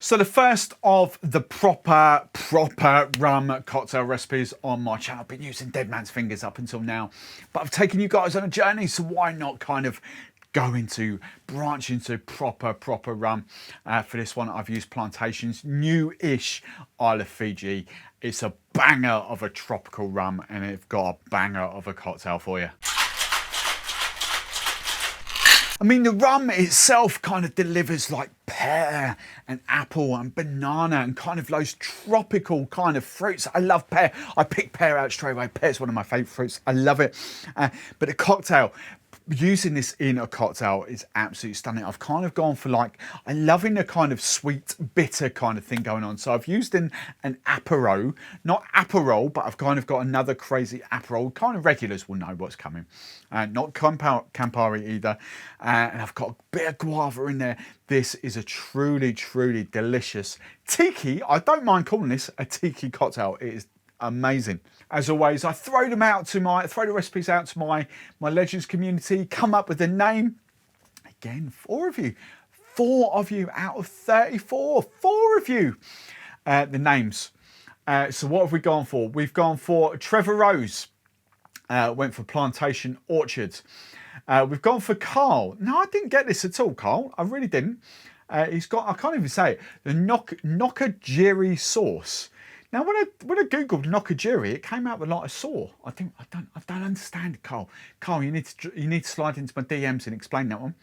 So the first of the proper rum cocktail recipes on my channel. I've been using Dead Man's Fingers up until now, but I've taken you guys on a journey, so why not kind of branch into proper rum. For this one, I've used Plantation's new-ish Isle of Fiji. It's a banger of a tropical rum, and it's got a banger of a cocktail for you. I mean, the rum itself kind of delivers like pear and apple and banana and kind of those tropical kind of fruits. I love pear. I picked pear out straight away. Pear's one of my favourite fruits. I love it. But the cocktail, using this in a cocktail is absolutely stunning. I've kind of gone for like, I'm loving the kind of sweet, bitter kind of thing going on. So I've used an Aperol, not Aperol, but I've kind of got another crazy Aperol. Kind of regulars will know what's coming. Not Campari either. And I've got a bit of guava in there. This is a truly delicious tiki. I don't mind calling this a tiki cocktail. It is amazing. As always, I throw the recipes out to my Legends community, come up with a name. Again, 4 of you. 4 of you out of 34. 4 of you. The names. So what have we gone for? We've gone for Trevor Rose. Went for Plantation Orchard. We've gone for Carl. No, I didn't get this at all, Carl. I really didn't. He's got, I can't even say it, the Nokajiri sauce. Now, when I googled Nokajiri, it came out with like a saw. I don't understand it, Carl. Carl, you need to slide into my DMs and explain that one.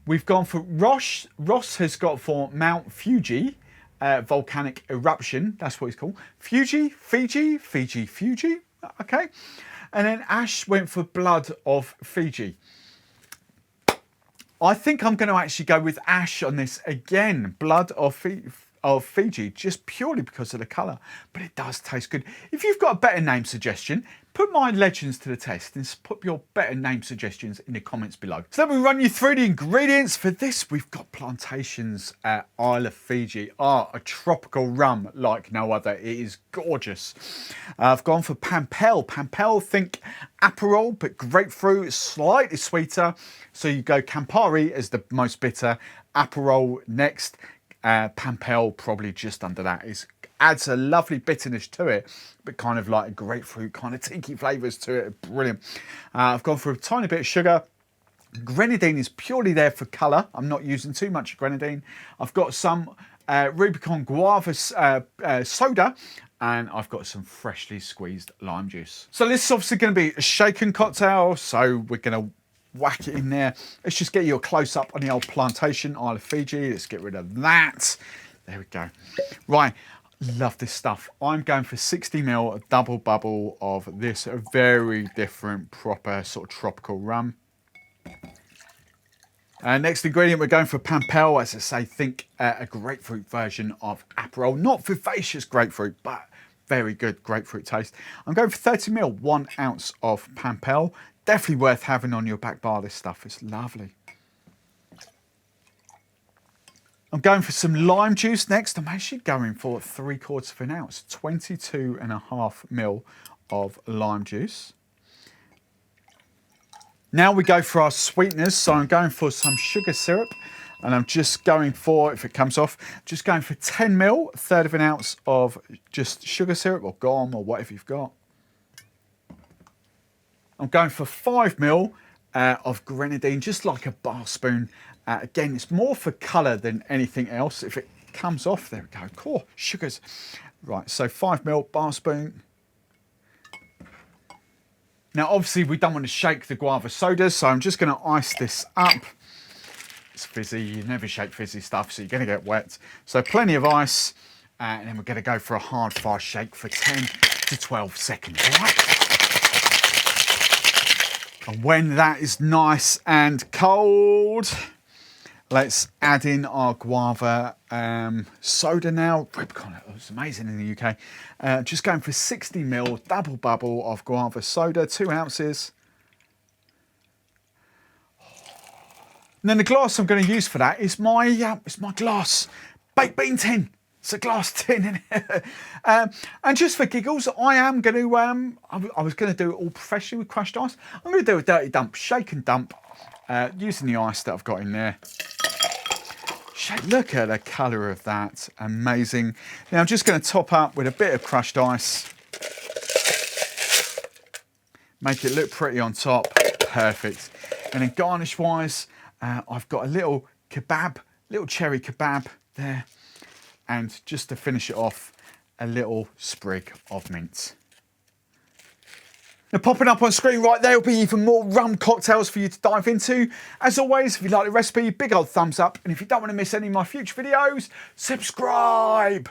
We've gone for Ross. Ross has got for Mount Fuji, volcanic eruption. That's what it's called. Fiji. Okay. And then Ash went for Blood of Fiji. I think I'm going to actually go with Ash on this again. Blood of Fiji, just purely because of the colour, but it does taste good. If you've got a better name suggestion, put my Legends to the test and put your better name suggestions in the comments below. So let me run you through the ingredients for this. We've got Plantation's Isle of Fiji, a tropical rum like no other. It is gorgeous. I've gone for Pampelle. Pampelle, think Aperol, but grapefruit, slightly sweeter. So you go Campari as the most bitter, Aperol next, Pampelle probably just under that. Adds a lovely bitterness to it, but kind of like a grapefruit, kind of tiki flavours to it. Brilliant. I've gone for a tiny bit of sugar. Grenadine is purely there for colour. I'm not using too much grenadine. I've got some Rubicon guava soda, and I've got some freshly squeezed lime juice. So this is obviously going to be a shaken cocktail, so we're going to whack it in there. Let's just get you a close-up on the old Plantation Isle of Fiji. Let's get rid of that. There we go. Right, love this stuff. I'm going for 60 ml, a double bubble of this, a very different, proper sort of tropical rum. Next ingredient, we're going for Pampelle. As I say, think a grapefruit version of Aperol. Not vivacious grapefruit, but very good grapefruit taste. I'm going for 30 ml, 1 ounce of Pampelle. Definitely worth having on your back bar, this stuff. It's lovely. I'm going for some lime juice next. I'm actually going for 3/4 of an ounce, 22.5 ml of lime juice. Now we go for our sweeteners. So I'm going for some sugar syrup, and I'm just going for, if it comes off, just going for 10 ml, 1/3 of an ounce of just sugar syrup or gum or whatever you've got. I'm going for 5 ml of grenadine, just like a bar spoon. Again, it's more for colour than anything else. If it comes off, there we go. Cool, sugars. Right, so 5 ml, bar spoon. Now, obviously, we don't want to shake the guava soda, so I'm just going to ice this up. It's fizzy. You never shake fizzy stuff, so you're going to get wet. So plenty of ice, and then we're going to go for a hard, fast shake for 10 to 12 seconds, all right? And when that is nice and cold, let's add in our guava soda now. Rubicon, it was amazing in the UK. Just going for 60 ml, double bubble of guava soda, 2 ounces. And then the glass I'm going to use for that is my glass baked bean tin. It's a glass tin in here. And just for giggles, I am going to, I was going to do it all professionally with crushed ice. I'm going to do a dirty dump, shake and dump, using the ice that I've got in there. Look at the colour of that, amazing. Now I'm just going to top up with a bit of crushed ice. Make it look pretty on top, perfect. And then garnish wise, I've got a little kebab, little cherry kebab there. And just to finish it off, a little sprig of mint. Now popping up on screen right there will be even more rum cocktails for you to dive into. As always, if you like the recipe, big old thumbs up. And if you don't want to miss any of my future videos, subscribe.